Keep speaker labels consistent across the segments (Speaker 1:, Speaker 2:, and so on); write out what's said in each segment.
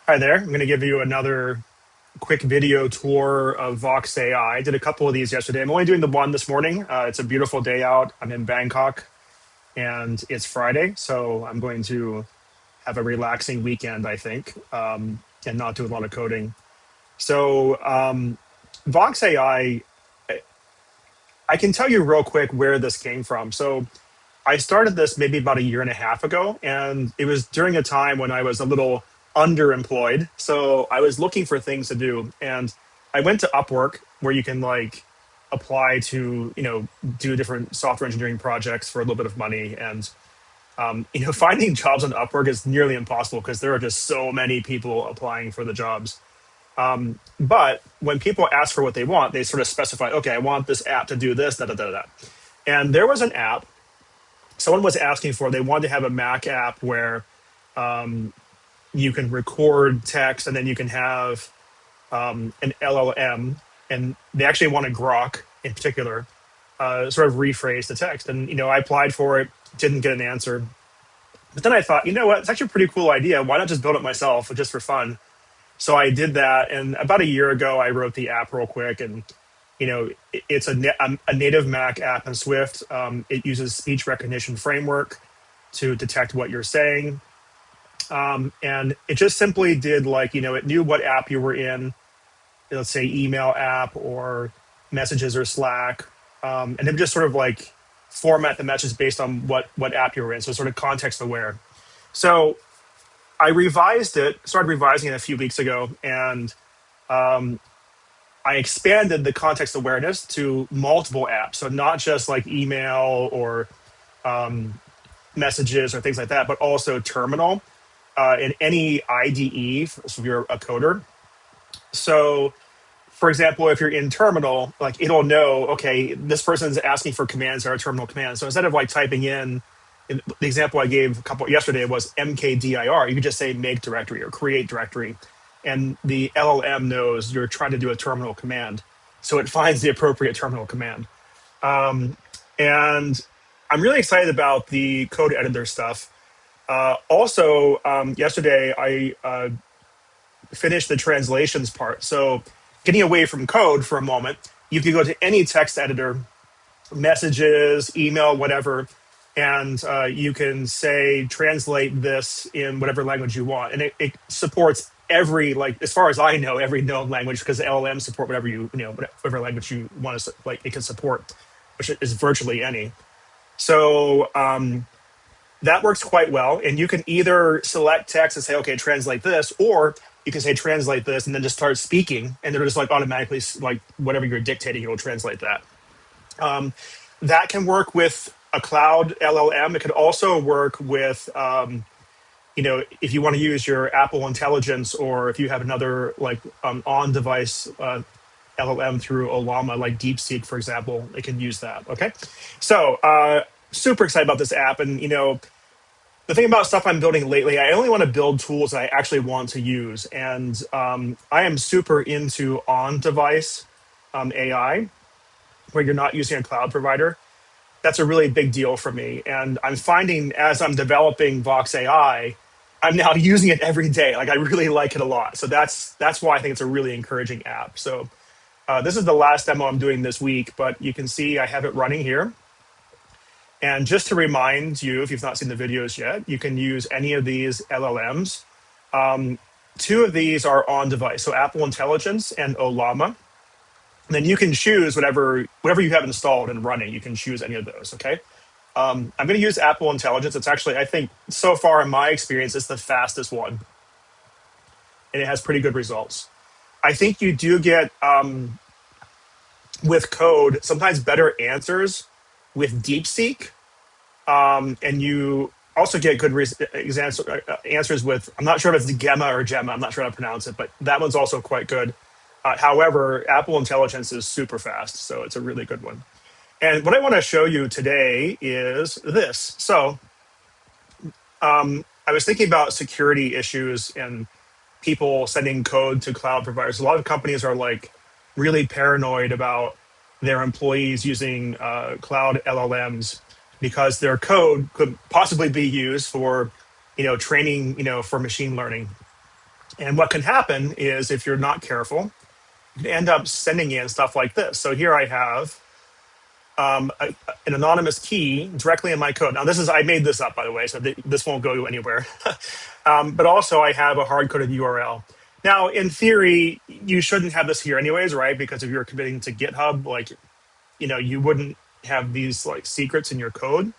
Speaker 1: Hi there. I'm going to give you another quick video tour of Vox AI. I did a couple of these yesterday. I'm only doing the one this morning. It's a beautiful day out. I'm in Bangkok and it's Friday, so I'm going to have a relaxing weekend, I think, and not do a lot of coding. So, Vox AI, I can tell you real quick where this came from. So, I started this maybe about a year and a half ago, and it was during a time when I was a little underemployed. So I was looking for things to do, and I went to Upwork, where you can like apply to do different software engineering projects for a little bit of money. And finding jobs on Upwork is nearly impossible because there are just so many people applying for the jobs. But when people ask for what they want, they sort of specify, okay, I want this app to do this, da da da da. And there was an app someone was asking for. They wanted to have a Mac app where you can record text and then you can have an LLM, and they actually wanted Grok in particular, sort of rephrase the text. And I applied for it, didn't get an answer. But then I thought, you know what? It's actually a pretty cool idea. Why not just build it myself, just for fun? So I did that, and about a year ago, I wrote the app real quick, and it's a native Mac app in Swift. It uses speech recognition framework to detect what you're saying. And it just simply did it knew what app you were in, let's say email app or messages or Slack. And it would just sort of format the message based on what app you were in. So sort of context aware. So I started revising it a few weeks ago, and I expanded the context awareness to multiple apps. So not just like email or messages or things like that, but also terminal in any IDE if you're a coder. So, for example, if you're in terminal, it'll know, okay, this person's asking for commands that are terminal commands. So instead of typing in the example I gave yesterday was mkdir, you could just say make directory or create directory. And the LLM knows you're trying to do a terminal command. So it finds the appropriate terminal command. And I'm really excited about the code editor stuff. Also, yesterday, I finished the translations part. So getting away from code for a moment, you can go to any text editor, messages, email, whatever, and you can say, translate this in whatever language you want. And it supports every, as far as I know, every known language, because the LLM support whatever language you want to, it can support, which is virtually any. So that works quite well. And you can either select text and say, okay, translate this, or you can say, translate this, and then just start speaking. And it'll just automatically, whatever you're dictating, it will translate that. That can work with a cloud LLM. It could also work with, if you want to use your Apple Intelligence, or if you have another on-device LLM through Olama, like DeepSeek, for example, it can use that. Okay, so super excited about this app. And the thing about stuff I'm building lately, I only want to build tools that I actually want to use. And I am super into on-device AI, where you're not using a cloud provider. That's a really big deal for me. And I'm finding as I'm developing Vox AI, I'm now using it every day. I really like it a lot. So that's why I think it's a really encouraging app. So this is the last demo I'm doing this week, but you can see I have it running here. And just to remind you, if you've not seen the videos yet, you can use any of these LLMs. Two of these are on device, so Apple Intelligence and Olama. And then you can choose whatever you have installed and running. You can choose any of those, okay? I'm going to use Apple Intelligence. It's actually, I think, so far in my experience, it's the fastest one. And it has pretty good results. I think you do get, with code, sometimes better answers with DeepSeek. And you also get good answers with, I'm not sure if it's Gemma or Gemma, I'm not sure how to pronounce it, but that one's also quite good. However, Apple Intelligence is super fast, so it's a really good one. And what I want to show you today is this. So I was thinking about security issues and people sending code to cloud providers. A lot of companies are really paranoid about their employees using cloud LLMs because their code could possibly be used for, training, for machine learning. And what can happen is if you're not careful, you can end up sending in stuff like this. So here I have an anonymous key directly in my code. Now, I made this up, by the way, so this won't go anywhere. But also, I have a hard coded URL. Now, in theory, you shouldn't have this here anyways, right? Because if you're committing to GitHub, like, you wouldn't have these like secrets in your code.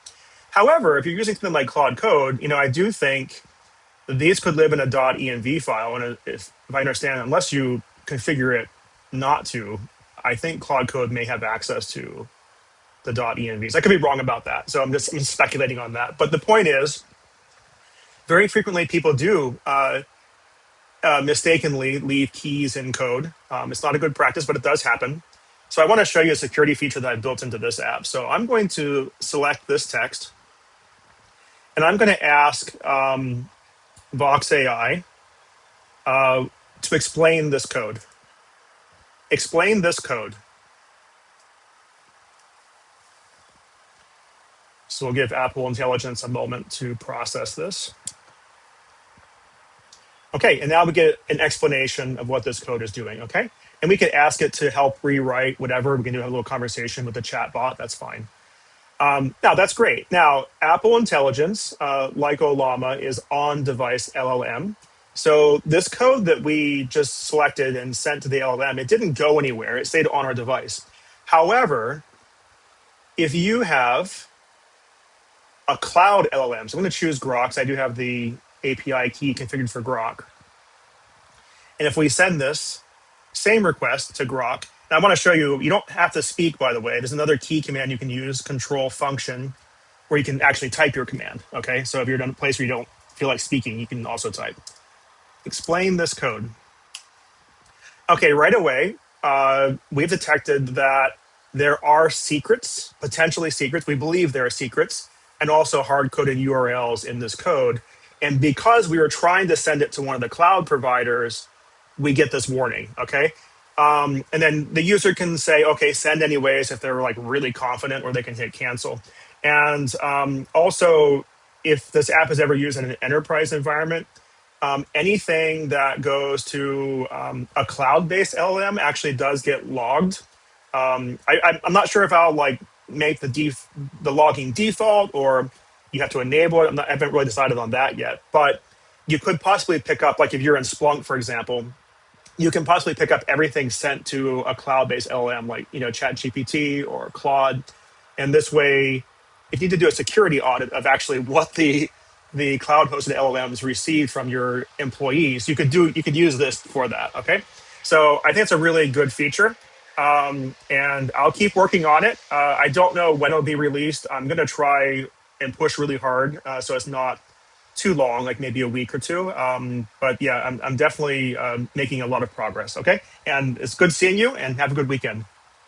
Speaker 1: However, if you're using something like Claude Code, I do think these could live in a .env file. And if I understand, unless you configure it not to, I think Claude Code may have access to the .envs. I could be wrong about that, so I'm speculating on that. But the point is, very frequently people do mistakenly leave keys in code. It's not a good practice, but it does happen. So I want to show you a security feature that I've built into this app. So I'm going to select this text, and I'm going to ask Vox AI to explain this code. Explain this code. So we'll give Apple Intelligence a moment to process this. Okay, and now we get an explanation of what this code is doing, okay? And we could ask it to help rewrite whatever. We can have a little conversation with the chat bot. That's fine. Now, that's great. Now, Apple Intelligence, like Olama, is on-device LLM. So this code that we just selected and sent to the LLM, it didn't go anywhere. It stayed on our device. However, if you have a cloud LLM, so I'm going to choose Grok, because I do have the API key configured for Grok. And if we send this same request to Grok, and I want to show you, you don't have to speak, by the way. There's another key command you can use, control function, where you can actually type your command, okay? So if you're in a place where you don't feel like speaking, you can also type. Explain this code. Okay, right away, we've detected that there are secrets, potentially secrets. We believe there are secrets, and also hard-coded URLs in this code. And because we were trying to send it to one of the cloud providers, we get this warning, okay? And then the user can say, okay, send anyways if they're like really confident, or they can hit cancel. And also, if this app is ever used in an enterprise environment, anything that goes to a cloud-based LLM actually does get logged. I'm not sure if I'll like make the logging default, or you have to enable it. I haven't really decided on that yet. But you could possibly pick up, like if you're in Splunk, for example, you can possibly pick up everything sent to a cloud-based LLM, like ChatGPT or Claude. And this way, if you need to do a security audit of actually what the cloud-hosted LLMs received from your employees, you could use this for that. Okay, so I think it's a really good feature, and I'll keep working on it. I don't know when it'll be released. I'm going to try and push really hard so it's not too long, like maybe a week or two. But yeah, I'm definitely making a lot of progress. Okay, and it's good seeing you, and have a good weekend.